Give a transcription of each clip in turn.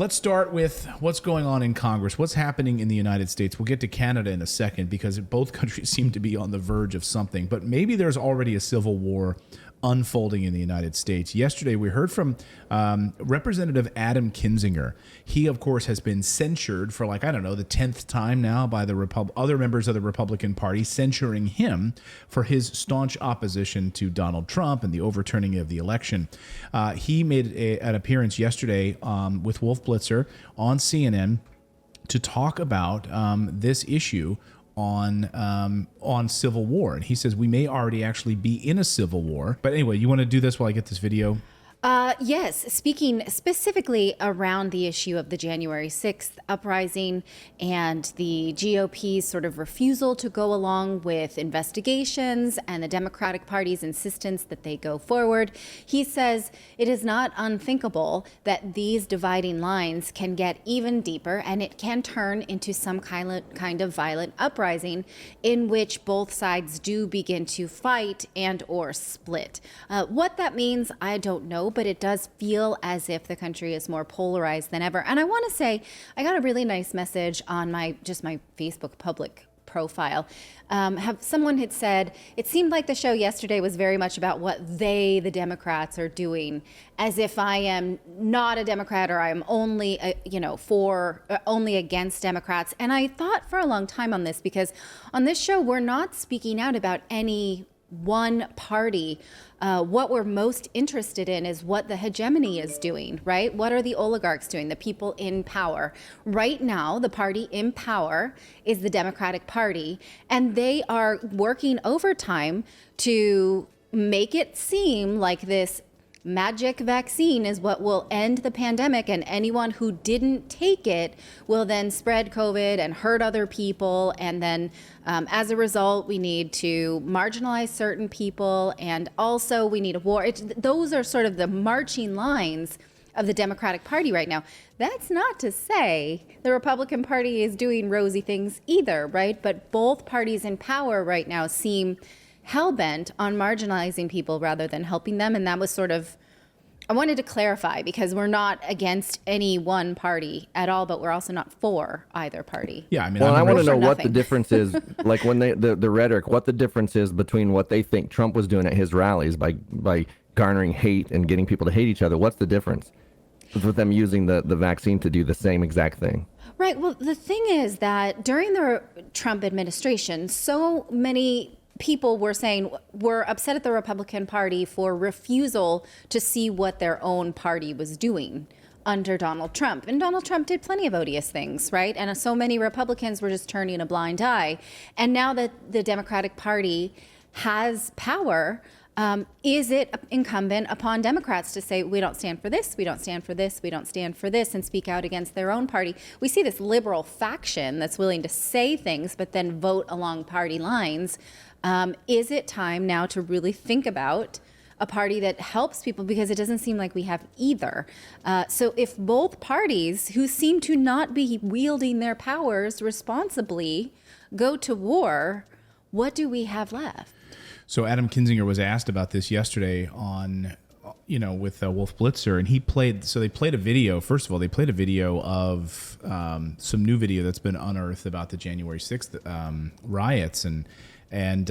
Let's start with what's going on in Congress, what's happening in the United States. We'll get to Canada in a second because both countries seem to be on the verge of something, but maybe there's already a civil war unfolding in the United States. Yesterday, we heard from Representative Adam Kinzinger. He, of course, has been censured for, like, I don't know, the 10th time now by the other members of the Republican Party, censuring him for his staunch opposition to Donald Trump and the overturning of the election. He made an appearance yesterday with Wolf Blitzer on CNN to talk about this issue on civil war. And he says we may already actually be in a civil war. But anyway, you want to do this while I get this video? Yes, speaking specifically around the issue of the January 6th uprising and the GOP's sort of refusal to go along with investigations and the Democratic Party's insistence that they go forward, he says it is not unthinkable that these dividing lines can get even deeper and it can turn into some kind of violent uprising in which both sides do begin to fight and or split. What that means, I don't know, but it does feel as if the country is more polarized than ever. And I want to say, I got a really nice message on my Facebook public profile. Someone had said, it seemed like the show yesterday was very much about what the Democrats are doing, as if I am not a Democrat or I am only, only against Democrats. And I thought for a long time on this, because on this show, we're not speaking out about any one party. What we're most interested in is what the hegemony is doing, right? What are the oligarchs doing, the people in power? Right now, the party in power is the Democratic Party, and they are working overtime to make it seem like this magic vaccine is what will end the pandemic, and anyone who didn't take it will then spread COVID and hurt other people. And then as a result, we need to marginalize certain people, and also we need a war. Those are sort of the marching lines of the Democratic Party right now. That's not to say the Republican Party is doing rosy things either, right? But both parties in power right now seem hell-bent on marginalizing people rather than helping them. And that was sort of, I wanted to clarify, because we're not against any one party at all, but we're also not for either party. Yeah, I mean, well, I want to know what the difference is, like when the rhetoric, what the difference is between what they think Trump was doing at his rallies by garnering hate and getting people to hate each other. What's the difference with them using the vaccine to do the same exact thing? Right. Well, the thing is that during the Trump administration, so many people were upset at the Republican Party for refusal to see what their own party was doing under Donald Trump. And Donald Trump did plenty of odious things, right? And so many Republicans were just turning a blind eye. And now that the Democratic Party has power, is it incumbent upon Democrats to say, we don't stand for this, we don't stand for this, we don't stand for this, and speak out against their own party? We see this liberal faction that's willing to say things but then vote along party lines. Is it time now to really think about a party that helps people? Because it doesn't seem like we have either. So if both parties, who seem to not be wielding their powers responsibly, go to war, what do we have left? So Adam Kinzinger was asked about this yesterday on, with Wolf Blitzer, and they played a video. First of all, they played a video of some new video that's been unearthed about the January 6th riots, and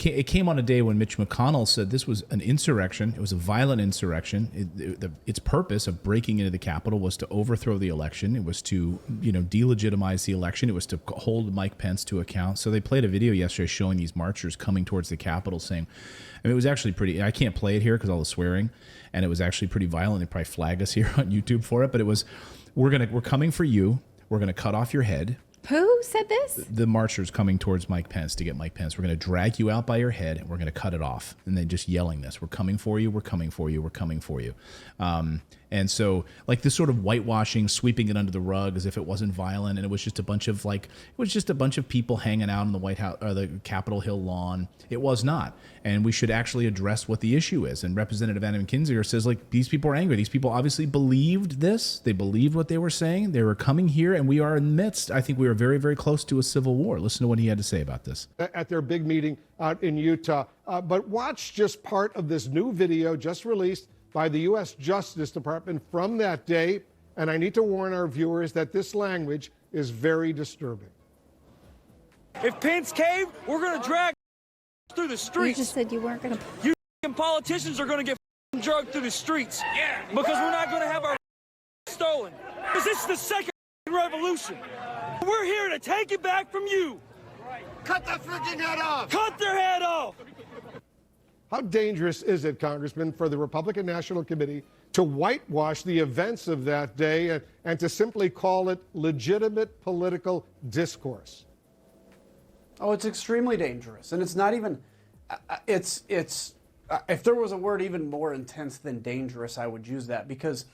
it came on a day when Mitch McConnell said this was an insurrection. It was a violent insurrection. Its purpose of breaking into the Capitol was to overthrow the election. It was to, delegitimize the election. It was to hold Mike Pence to account. So they played a video yesterday showing these marchers coming towards the Capitol saying, it was actually pretty, I can't play it here because all the swearing, and it was actually pretty violent. They probably flag us here on YouTube for it, but it was, we're coming for you. We're going to cut off your head. Who said this? The marchers coming towards Mike Pence to get Mike Pence. We're going to drag you out by your head, and we're going to cut it off. And then just yelling this. We're coming for you. We're coming for you. We're coming for you. And so, like, this sort of whitewashing, sweeping it under the rug as if it wasn't violent, and it was just a bunch of people hanging out on the White House or the Capitol Hill lawn. It was not, and we should actually address what the issue is. And Representative Adam Kinzinger says, like, these people are angry. These people obviously believed this. They believed what they were saying. They were coming here, and we are in the midst. I think we are very, very close to a civil war. Listen to what he had to say about this at their big meeting out in Utah. But watch just part of this new video just released by the U.S. Justice Department from that day. and I need to warn our viewers that this language is very disturbing. If Pence caved, we're going to drag through the You streets. just said you weren't going to. You politicians are going to get drugged through the streets. Yeah. Because we're not going to have our stolen. Because this is the second revolution. We're here to take it back from you. Cut that freaking head off! Cut their head off! How dangerous is it, Congressman, for the Republican National Committee to whitewash the events of that day and to simply call it legitimate political discourse? Oh, it's extremely dangerous. And it's not even, if there was a word even more intense than dangerous, I would use that. Because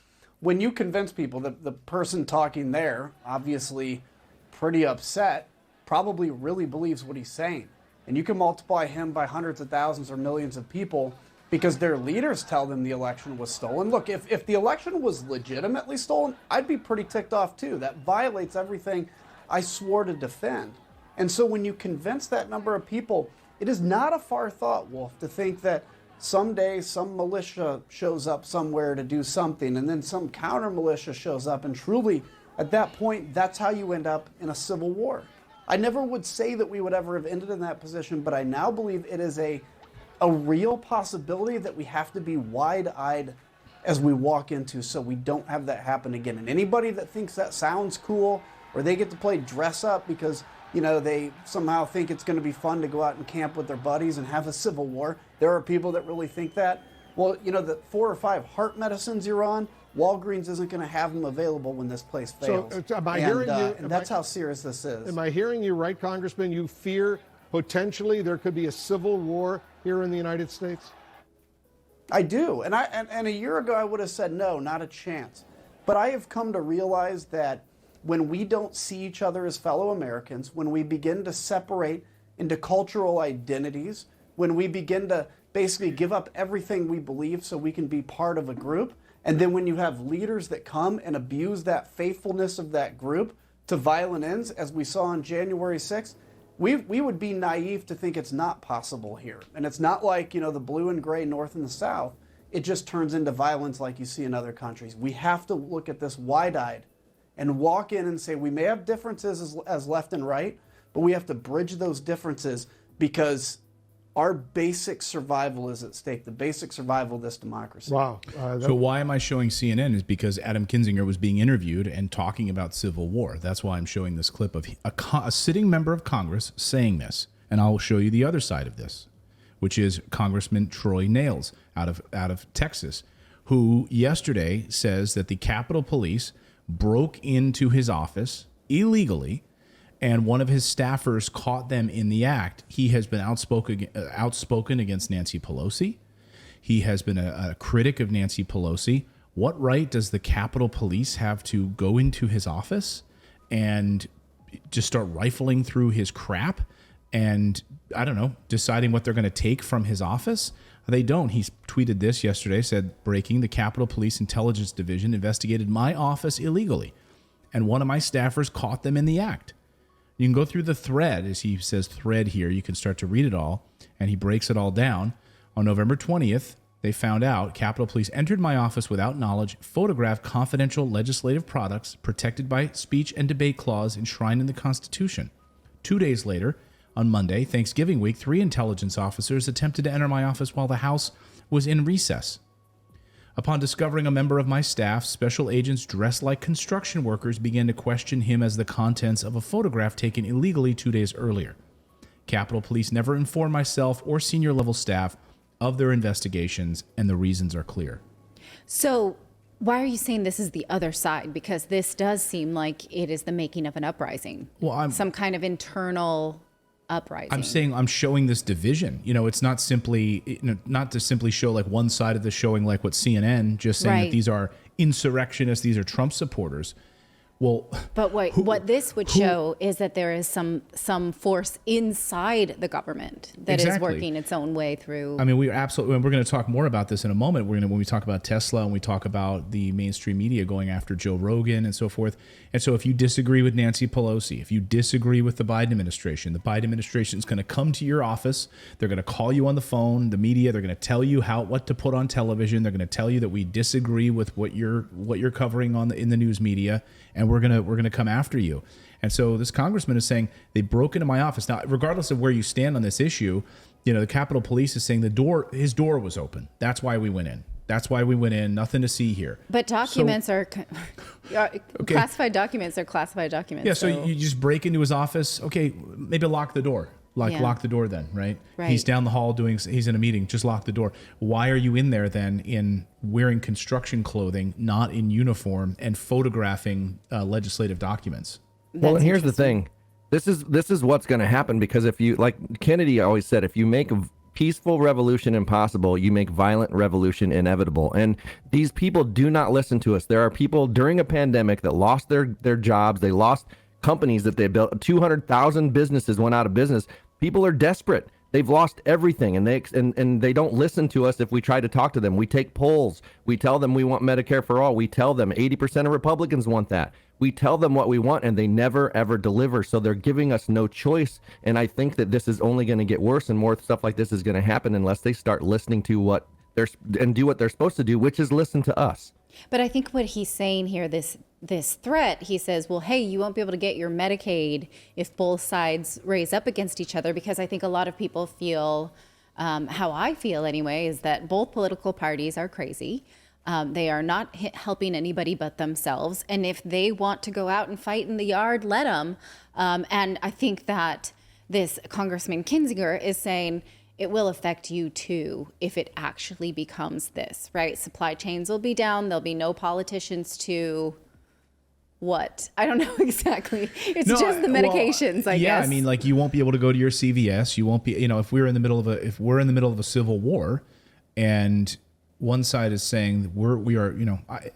when you convince people that the person talking there, obviously pretty upset, probably really believes what he's saying. And you can multiply him by hundreds of thousands or millions of people because their leaders tell them the election was stolen. Look, if the election was legitimately stolen, I'd be pretty ticked off too. That violates everything I swore to defend. And so when you convince that number of people, it is not a far thought, Wolf, to think that someday some militia shows up somewhere to do something, and then some counter militia shows up, and truly, at that point, that's how you end up in a civil war. I never would say that we would ever have ended in that position, but I now believe it is a real possibility that we have to be wide-eyed as we walk into so we don't have that happen again. And anybody that thinks that sounds cool, or they get to play dress up because, you know, they somehow think it's going to be fun to go out and camp with their buddies and have a civil war. There are people that really think that. Well, you know, the 4 or 5 heart medicines you're on, Walgreens isn't going to have them available when this place fails. So am I hearing you? And that's how serious this is. Am I hearing you right, Congressman? You fear potentially there could be a civil war here in the United States? I do. And a year ago I would have said no, not a chance. But I have come to realize that when we don't see each other as fellow Americans, when we begin to separate into cultural identities, when we begin to basically give up everything we believe so we can be part of a group, and then when you have leaders that come and abuse that faithfulness of that group to violent ends, as we saw on January 6th, we would be naive to think it's not possible here. And it's not like, you know, the blue and gray North and the South. It just turns into violence like you see in other countries. We have to look at this wide-eyed and walk in and say we may have differences as left and right, but we have to bridge those differences because our basic survival is at stake, the basic survival of this democracy. Wow. So why am I showing CNN is because Adam Kinzinger was being interviewed and talking about civil war. That's why I'm showing this clip of a sitting member of Congress saying this. And I'll show you the other side of this, which is Congressman Troy Nails out of Texas, who yesterday says that the Capitol Police broke into his office illegally, and one of his staffers caught them in the act. He has been outspoken against Nancy Pelosi. He has been a critic of Nancy Pelosi. What right does the Capitol Police have to go into his office and just start rifling through his crap and, I don't know, deciding what they're going to take from his office? They don't. He tweeted this yesterday, said, breaking, the Capitol Police Intelligence Division investigated my office illegally, and one of my staffers caught them in the act. You can go through the thread, as he says thread here. You can start to read it all, and he breaks it all down. On November 20th, they found out Capitol Police entered my office without knowledge, photographed confidential legislative products protected by speech and debate clause enshrined in the Constitution. 2 days later, on Monday, Thanksgiving week, 3 intelligence officers attempted to enter my office while the House was in recess. Upon discovering a member of my staff, special agents dressed like construction workers began to question him as the contents of a photograph taken illegally 2 days earlier. Capitol Police never informed myself or senior level staff of their investigations, and the reasons are clear. So why are you saying this is the other side? Because this does seem like it is the making of an uprising. Well, some kind of internal uprising. I'm saying I'm showing this division. You know, it's not simply, not to simply show like one side of the showing like what CNN, just saying that these are insurrectionists, these are Trump supporters. Well, But what this would show is that there is some force inside the government that is Exactly. working its own way through. I mean, we're going to talk more about this in a moment. When we talk about Tesla and we talk about the mainstream media going after Joe Rogan and so forth. And so if you disagree with Nancy Pelosi, if you disagree with the Biden administration is going to come to your office. They're going to call you on the phone, the media. They're going to tell you what to put on television. They're going to tell you that we disagree with what you're covering in the news media, and we're going to come after you. And so this congressman is saying they broke into my office. Now, regardless of where you stand on this issue, the Capitol Police is saying his door was open. That's why we went in. Nothing to see here. But documents are classified documents are classified documents. Yeah, so you just break into his office. Okay, maybe lock the door. Lock the door then, right? He's down the hall he's in a meeting. Just lock the door. Why are you in there then in wearing construction clothing, not in uniform, and photographing legislative documents? Well, and here's the thing. This is what's going to happen, because if you, like Kennedy always said, if you make a peaceful revolution impossible, you make violent revolution inevitable. And these people do not listen to us. There are people during a pandemic that lost their jobs. They lost companies that they built. 200,000 businesses went out of business. People are desperate. They've lost everything, and they don't listen to us if we try to talk to them. We take polls. We tell them we want Medicare for all. We tell them 80% of Republicans want that. We tell them what we want, and they never, ever deliver. So they're giving us no choice. And I think that this is only going to get worse, and more stuff like this is going to happen unless they start listening to do what they're supposed to do, which is listen to us. But I think what he's saying here, this threat, he says, well, hey, you won't be able to get your Medicaid if both sides raise up against each other, because I think a lot of people feel, how I feel anyway, is that both political parties are crazy. They are not helping anybody but themselves. And if they want to go out and fight in the yard, let them. And I think that this Congressman Kinzinger is saying, it will affect you too if it actually becomes this, right? Supply chains will be down. There'll be no politicians to what? I don't know exactly. It's just the medications, I guess. Yeah, I mean, like, you won't be able to go to your CVS. You won't be, if we're in the middle of a civil war, and one side is saying we are,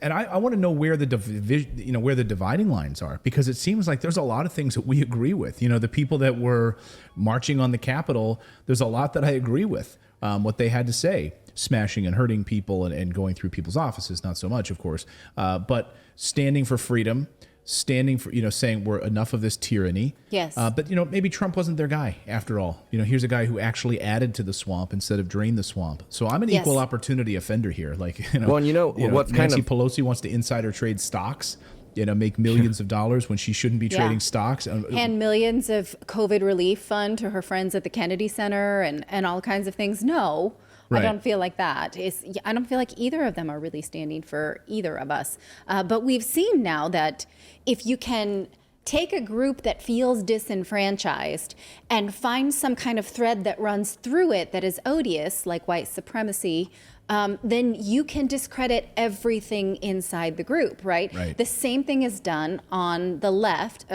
I want to know where the division, where the dividing lines are, because it seems like there's a lot of things that we agree with. The people that were marching on the Capitol, there's a lot that I agree with, what they had to say, smashing and hurting people and going through people's offices, not so much, of course, but standing for freedom, standing for, saying we're enough of this tyranny. Yes. But, maybe Trump wasn't their guy after all. Here's a guy who actually added to the swamp instead of drained the swamp. So I'm an equal opportunity offender here. Like, what's Nancy Pelosi wants to insider trade stocks, make millions of dollars when she shouldn't be trading stocks. And millions of COVID relief fund to her friends at the Kennedy Center and all kinds of things. No. Right. I don't feel like that. I don't feel like either of them are really standing for either of us. But we've seen now that if you can take a group that feels disenfranchised and find some kind of thread that runs through it that is odious, like white supremacy, then you can discredit everything inside the group, right? The same thing is done on the left,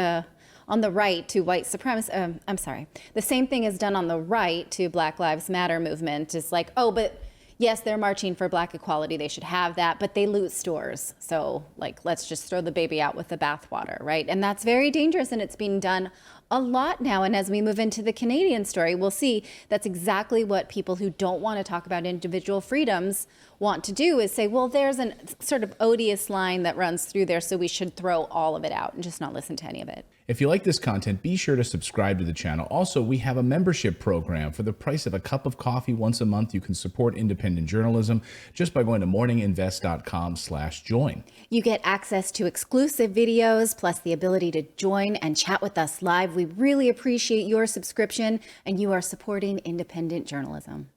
on the right to white supremacy. The same thing is done on the right to Black Lives Matter movement. It's like, oh, but yes, they're marching for black equality. They should have that, but they loot stores. So let's just throw the baby out with the bathwater, right? And that's very dangerous, and it's being done a lot now. And as we move into the Canadian story, we'll see that's exactly what people who don't want to talk about individual freedoms want to do, is say, well, there's a sort of odious line that runs through there, so we should throw all of it out and just not listen to any of it. If you like this content, be sure to subscribe to the channel. Also, we have a membership program. For the price of a cup of coffee once a month, you can support independent journalism just by going to morninginvest.com/join. You get access to exclusive videos, plus the ability to join and chat with us live. We really appreciate your subscription, and you are supporting independent journalism.